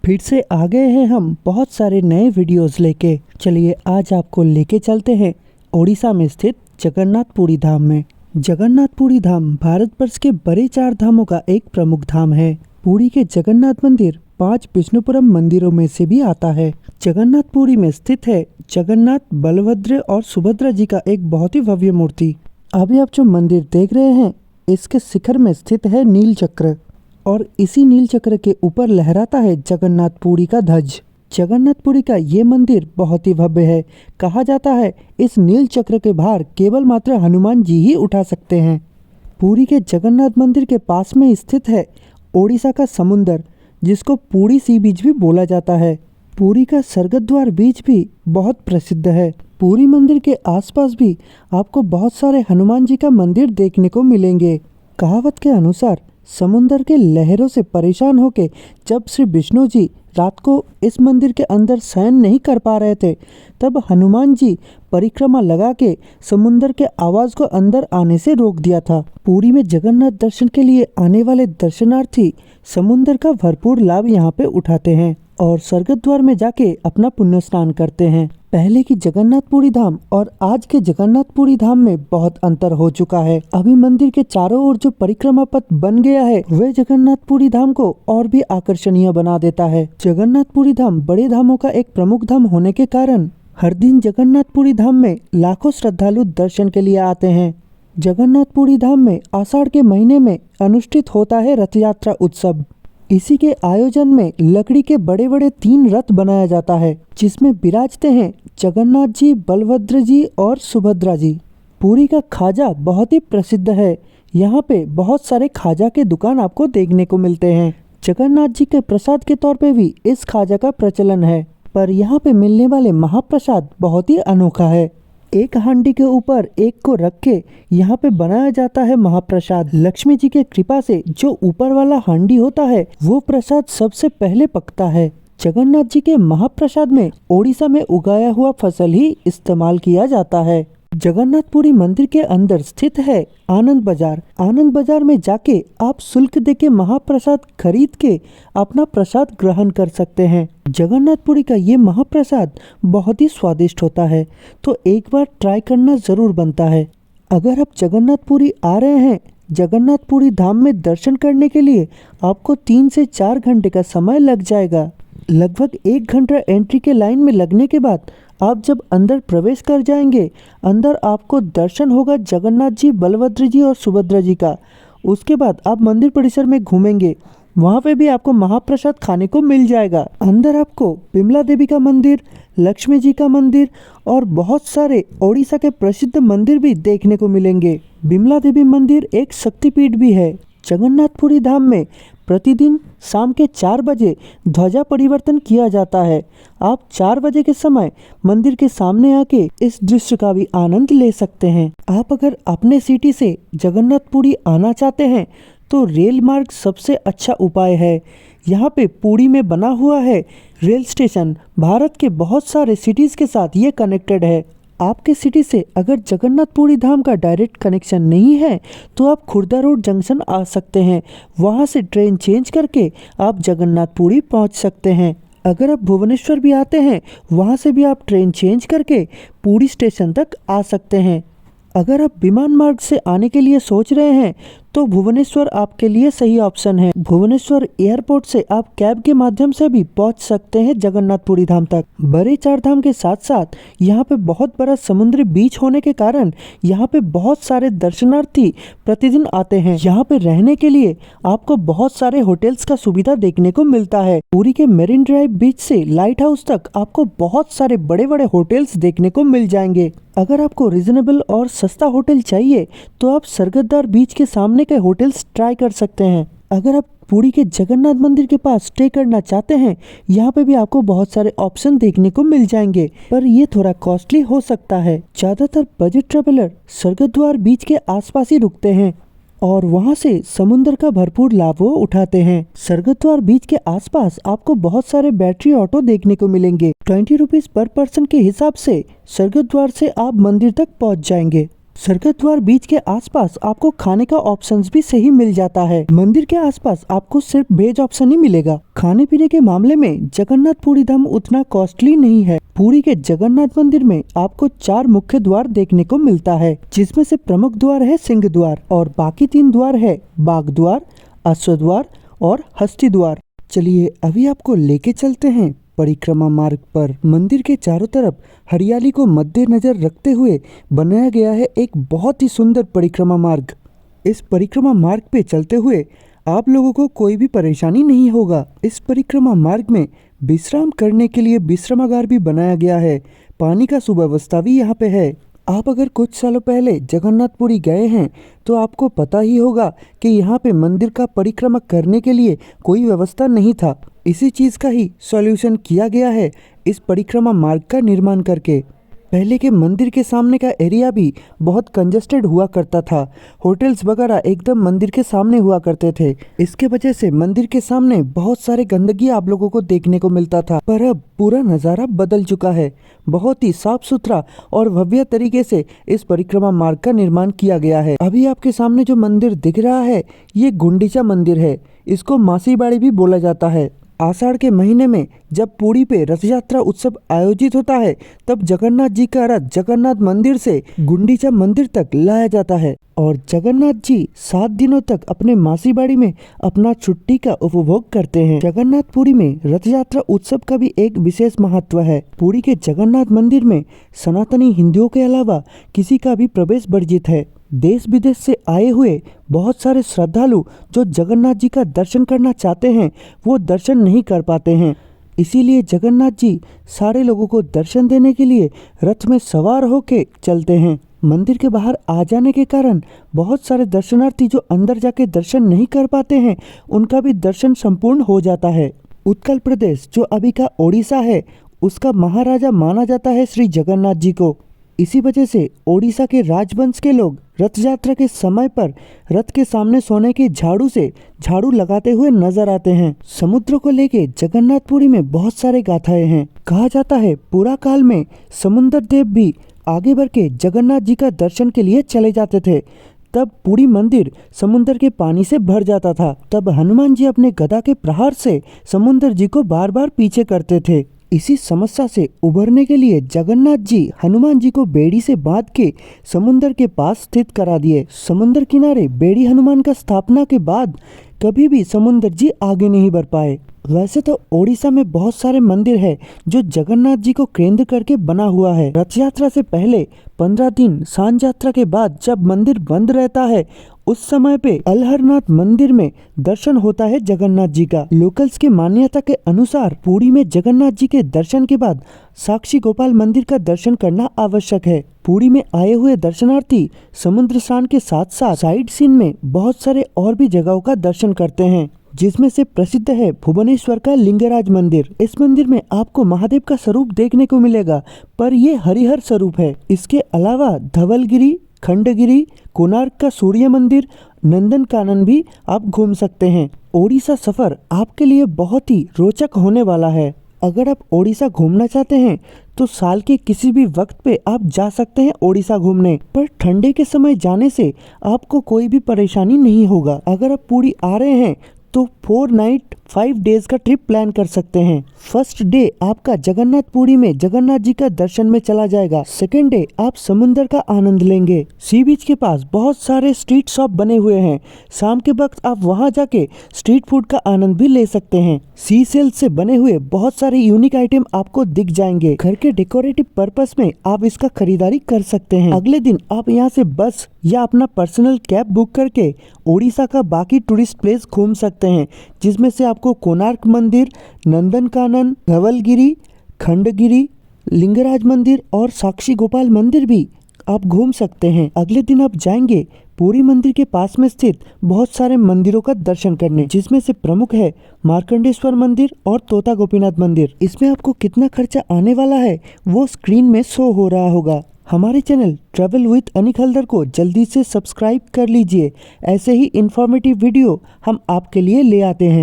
फिर से आ गए हैं हम बहुत सारे नए वीडियोस लेके। चलिए आज आपको लेके चलते हैं ओडिशा में स्थित जगन्नाथपुरी धाम में। जगन्नाथपुरी धाम भारतवर्ष के बड़े 4 धामों का एक प्रमुख धाम है। पुरी के जगन्नाथ मंदिर 5 विष्णुपुरम मंदिरों में से भी आता है। जगन्नाथपुरी में स्थित है जगन्नाथ, बलभद्र और सुभद्रा जी का एक बहुत ही भव्य मूर्ति। अभी आप जो मंदिर देख रहे हैं इसके शिखर में स्थित है नील चक्र और इसी नील चक्र के ऊपर लहराता है जगन्नाथपुरी का ध्वज। जगन्नाथपुरी का ये मंदिर बहुत ही भव्य है। कहा जाता है इस नील चक्र के भार केवल मात्र हनुमान जी ही उठा सकते हैं। पुरी के जगन्नाथ मंदिर के पास में स्थित है ओडिशा का समुंदर, जिसको पुरी सी बीच भी बोला जाता है। पुरी का स्वर्गद्वार बीच भी बहुत प्रसिद्ध है। पुरी मंदिर के आसपास भी आपको बहुत सारे हनुमान जी का मंदिर देखने को मिलेंगे। कहावत के अनुसार समुंदर के लहरों से परेशान होकर जब श्री विष्णु जी रात को इस मंदिर के अंदर शयन नहीं कर पा रहे थे, तब हनुमान जी परिक्रमा लगा के समुंदर के आवाज को अंदर आने से रोक दिया था। पुरी में जगन्नाथ दर्शन के लिए आने वाले दर्शनार्थी समुंदर का भरपूर लाभ यहाँ पे उठाते हैं और स्वर्गद्वार में जाके अपना पुण्य स्नान करते हैं। पहले की जगन्नाथपुरी धाम और आज के जगन्नाथपुरी धाम में बहुत अंतर हो चुका है। अभी मंदिर के चारों ओर जो परिक्रमा पथ बन गया है वह जगन्नाथपुरी धाम को और भी आकर्षणीय बना देता है। जगन्नाथपुरी धाम बड़े धामों का एक प्रमुख धाम होने के कारण हर दिन जगन्नाथपुरी धाम में लाखों श्रद्धालु दर्शन के लिए आते हैं। जगन्नाथपुरी धाम में आषाढ़ के महीने में अनुष्ठित होता है रथ यात्रा उत्सव। इसी के आयोजन में लकड़ी के बड़े बड़े 3 रथ बनाया जाता है, जिसमें विराजते हैं जगन्नाथ जी, बलभद्र जी और सुभद्रा जी। पुरी का खाजा बहुत ही प्रसिद्ध है। यहाँ पे बहुत सारे खाजा के दुकान आपको देखने को मिलते हैं। जगन्नाथ जी के प्रसाद के तौर पे भी इस खाजा का प्रचलन है, पर यहाँ पे मिलने वाले महाप्रसाद बहुत ही अनोखा है। एक हांडी के ऊपर एक को रख के यहाँ पे बनाया जाता है महाप्रसाद। लक्ष्मी जी के कृपा से जो ऊपर वाला हांडी होता है वो प्रसाद सबसे पहले पकता है। जगन्नाथ जी के महाप्रसाद में ओडिशा में उगाया हुआ फसल ही इस्तेमाल किया जाता है। जगन्नाथपुरी मंदिर के अंदर स्थित है आनंद बाजार। आनंद बाजार में जाके आप शुल्क देके महाप्रसाद खरीद के अपना प्रसाद ग्रहण कर सकते हैं। जगन्नाथपुरी का ये महाप्रसाद बहुत ही स्वादिष्ट होता है, तो एक बार ट्राई करना जरूर बनता है। अगर आप जगन्नाथपुरी आ रहे हैं, जगन्नाथपुरी धाम में दर्शन करने के लिए आपको 3 से 4 घंटे का समय लग जाएगा। लगभग 1 घंटा एंट्री के लाइन में लगने के बाद आप जब अंदर प्रवेश कर जाएंगे, अंदर आपको दर्शन होगा जगन्नाथ जी, बलभद्र जी और सुभद्रा जी का। उसके बाद आप मंदिर परिसर में घूमेंगे, वहाँ पे भी आपको महाप्रसाद खाने को मिल जाएगा। अंदर आपको बिमला देवी का मंदिर, लक्ष्मी जी का मंदिर और बहुत सारे ओडिशा के प्रसिद्ध मंदिर भी देखने को मिलेंगे। बिमला देवी मंदिर एक शक्तिपीठ भी है। जगन्नाथपुरी धाम में प्रतिदिन शाम के 4 बजे ध्वजा परिवर्तन किया जाता है। आप 4 बजे के समय मंदिर के सामने आके इस दृश्य का भी आनंद ले सकते हैं। आप अगर अपने सिटी से जगन्नाथपुरी आना चाहते हैं तो रेल मार्ग सबसे अच्छा उपाय है। यहाँ पे पुरी में बना हुआ है रेल स्टेशन। भारत के बहुत सारे सिटीज के साथ ये कनेक्टेड है। आपके सिटी से अगर जगन्नाथपुरी धाम का डायरेक्ट कनेक्शन नहीं है तो आप खुर्दा रोड जंक्शन आ सकते हैं। वहां से ट्रेन चेंज करके आप जगन्नाथपुरी पहुंच सकते हैं। अगर आप भुवनेश्वर भी आते हैं, वहां से भी आप ट्रेन चेंज करके पुरी स्टेशन तक आ सकते हैं। अगर आप विमान मार्ग से आने के लिए सोच रहे हैं तो भुवनेश्वर आपके लिए सही ऑप्शन है। भुवनेश्वर एयरपोर्ट से आप कैब के माध्यम से भी पहुंच सकते हैं जगन्नाथपुरी धाम तक। बड़े 4 धाम के साथ साथ यहाँ पे बहुत बड़ा समुद्री बीच होने के कारण यहाँ पे बहुत सारे दर्शनार्थी प्रतिदिन आते हैं। यहाँ पे रहने के लिए आपको बहुत सारे होटल्स का सुविधा देखने को मिलता है। पुरी के मेरिन ड्राइव बीच से लाइट हाउस तक आपको बहुत सारे बड़े बड़े होटल्स देखने को मिल जाएंगे। अगर आपको रिजनेबल और सस्ता होटल चाहिए तो आप स्वर्गद्वार बीच के सामने के होटल्स ट्राई कर सकते हैं। अगर आप पुरी के जगन्नाथ मंदिर के पास स्टे करना चाहते हैं, यहाँ पे भी आपको बहुत सारे ऑप्शन देखने को मिल जाएंगे, पर ये थोड़ा कॉस्टली हो सकता है। ज्यादातर बजट ट्रेवलर स्वर्गद्वार बीच के आसपास ही रुकते हैं और वहाँ से समुद्र का भरपूर लाभ उठाते हैं। स्वर्गद्वार बीच के आसपास आपको बहुत सारे बैटरी ऑटो देखने को मिलेंगे। 20 रुपीज पर पर्सन के हिसाब से स्वर्गद्वार से आप मंदिर तक पहुँच जाएंगे। सरकत द्वार बीच के आसपास आपको खाने का ऑप्शंस भी सही मिल जाता है। मंदिर के आसपास आपको सिर्फ वेज ऑप्शन ही मिलेगा। खाने पीने के मामले में जगन्नाथपुरी धाम उतना कॉस्टली नहीं है। पुरी के जगन्नाथ मंदिर में आपको 4 मुख्य द्वार देखने को मिलता है, जिसमें से प्रमुख द्वार है सिंह द्वार और बाकी 3 द्वार है बाघ द्वार, अश्व द्वार और हस्ती द्वार। चलिए अभी आपको लेके चलते हैं परिक्रमा मार्ग पर। मंदिर के चारों तरफ हरियाली को मद्देनजर रखते हुए बनाया गया है एक बहुत ही सुंदर परिक्रमा मार्ग। इस परिक्रमा मार्ग पे चलते हुए आप लोगों को कोई भी परेशानी नहीं होगा। इस परिक्रमा मार्ग में विश्राम करने के लिए विश्रामागार भी बनाया गया है। पानी का सुव्यवस्था भी यहाँ पे है। आप अगर कुछ सालों पहले जगन्नाथपुरी गए हैं तो आपको पता ही होगा कि यहाँ पे मंदिर का परिक्रमा करने के लिए कोई व्यवस्था नहीं था। इसी चीज़ का ही सॉल्यूशन किया गया है इस परिक्रमा मार्ग का निर्माण करके। पहले के मंदिर के सामने का एरिया भी बहुत कंजस्टेड हुआ करता था। होटल्स वगैरह एकदम मंदिर के सामने हुआ करते थे। इसके वजह से मंदिर के सामने बहुत सारे गंदगी आप लोगों को देखने को मिलता था, पर अब पूरा नज़ारा बदल चुका है। बहुत ही साफ सुथरा और भव्य तरीके से इस परिक्रमा मार्ग का निर्माण किया गया है। अभी आपके सामने जो मंदिर दिख रहा है ये गुंडीचा मंदिर है। इसको मासीबाड़ी भी बोला जाता है। आषाढ़ के महीने में जब पुरी पे रथ यात्रा उत्सव आयोजित होता है तब जगन्नाथ जी का रथ जगन्नाथ मंदिर से गुंडीचा मंदिर तक लाया जाता है और जगन्नाथ जी 7 दिनों तक अपने मासीबाड़ी में अपना छुट्टी का उपभोग करते हैं। जगन्नाथपुरी में रथ यात्रा उत्सव का भी एक विशेष महत्व है। पुरी के जगन्नाथ मंदिर में सनातनी हिंदुओं के अलावा किसी का भी प्रवेश वर्जित है। देश विदेश से आए हुए बहुत सारे श्रद्धालु जो जगन्नाथ जी का दर्शन करना चाहते हैं वो दर्शन नहीं कर पाते हैं। इसीलिए जगन्नाथ जी सारे लोगों को दर्शन देने के लिए रथ में सवार होके चलते हैं। मंदिर के बाहर आ जाने के कारण बहुत सारे दर्शनार्थी जो अंदर जाके दर्शन नहीं कर पाते हैं उनका भी दर्शन संपूर्ण हो जाता है। उत्कल प्रदेश जो अभी का ओडिशा है उसका महाराजा माना जाता है श्री जगन्नाथ जी को। इसी वजह से ओडिशा के राजवंश के लोग रथ यात्रा के समय पर रथ के सामने सोने के झाड़ू से झाड़ू लगाते हुए नजर आते हैं। समुद्र को लेके जगन्नाथपुरी में बहुत सारे गाथाएं हैं। कहा जाता है पुरा काल में समुद्र देव भी आगे बढ़ के जगन्नाथ जी का दर्शन के लिए चले जाते थे। तब पूरी मंदिर समुद्र के पानी से भर जाता था। तब हनुमान जी अपने गदा के प्रहार से समुद्र जी को बार बार पीछे करते थे। इसी समस्या से उबरने के लिए जगन्नाथ जी हनुमान जी को बेड़ी से बांध के समुद्र के पास स्थित करा दिए। समुद्र किनारे बेड़ी हनुमान का स्थापना के बाद कभी भी समुद्र जी आगे नहीं बढ़ पाए। वैसे तो ओडिशा में बहुत सारे मंदिर है जो जगन्नाथ जी को केंद्र करके बना हुआ है। रथ यात्रा से पहले 15 दिन सांझ यात्रा के बाद जब मंदिर बंद रहता है उस समय पे अलहरनाथ मंदिर में दर्शन होता है जगन्नाथ जी का। लोकल्स की मान्यता के अनुसार पुरी में जगन्नाथ जी के दर्शन के बाद साक्षी गोपाल मंदिर का दर्शन करना आवश्यक है। पुरी में आए हुए दर्शनार्थी समुद्र स्नान के साथ साथ साइड सीन में बहुत सारे और भी जगहों का दर्शन करते हैं, जिसमें से प्रसिद्ध है भुवनेश्वर का लिंगराज मंदिर। इस मंदिर में आपको महादेव का स्वरूप देखने को मिलेगा, पर ये हरिहर स्वरूप है। इसके अलावा धवलगिरी, खंडगिरी, कोणार्क का सूर्य मंदिर, नंदनकानन भी आप घूम सकते हैं। ओडिशा सफर आपके लिए बहुत ही रोचक होने वाला है। अगर आप ओडिशा घूमना चाहते हैं तो साल के किसी भी वक्त पे आप जा सकते हैं ओडिशा घूमने, पर ठंडे के समय जाने से आपको कोई भी परेशानी नहीं होगा। अगर आप पुरी आ रहे हैं तो 4 नाइट 5 डेज का ट्रिप प्लान कर सकते हैं। फर्स्ट डे आपका जगन्नाथपुरी में जगन्नाथ जी का दर्शन में चला जाएगा। सेकेंड डे आप समुद्र का आनंद लेंगे। सी बीच के पास बहुत सारे स्ट्रीट शॉप बने हुए हैं। शाम के वक्त आप वहां जाके स्ट्रीट फूड का आनंद भी ले सकते हैं। सी सेल से बने हुए बहुत सारे यूनिक आइटम आपको दिख जाएंगे। घर के डेकोरेटिव पर्पस में आप इसका खरीदारी कर सकते हैं। अगले दिन आप यहाँ से बस या अपना पर्सनल कैब बुक करके ओडिशा का बाकी टूरिस्ट प्लेस घूम सकते हैं, जिसमें से आपको कोणार्क मंदिर, नंदनकानन, धवलगिरी, खंडगिरी, लिंगराज मंदिर और साक्षी गोपाल मंदिर भी आप घूम सकते हैं। अगले दिन आप जाएंगे पुरी मंदिर के पास में स्थित बहुत सारे मंदिरों का दर्शन करने, जिसमें से प्रमुख है मार्कंडेश्वर मंदिर और तोता गोपीनाथ मंदिर। इसमें आपको कितना खर्चा आने वाला है वो स्क्रीन में शो हो रहा होगा। हमारे channel travel with Anik Haldar को जल्दी से सब्सक्राइब कर लीजिए। ऐसे ही इंफॉर्मेटिव वीडियो हम आपके लिए ले आते हैं।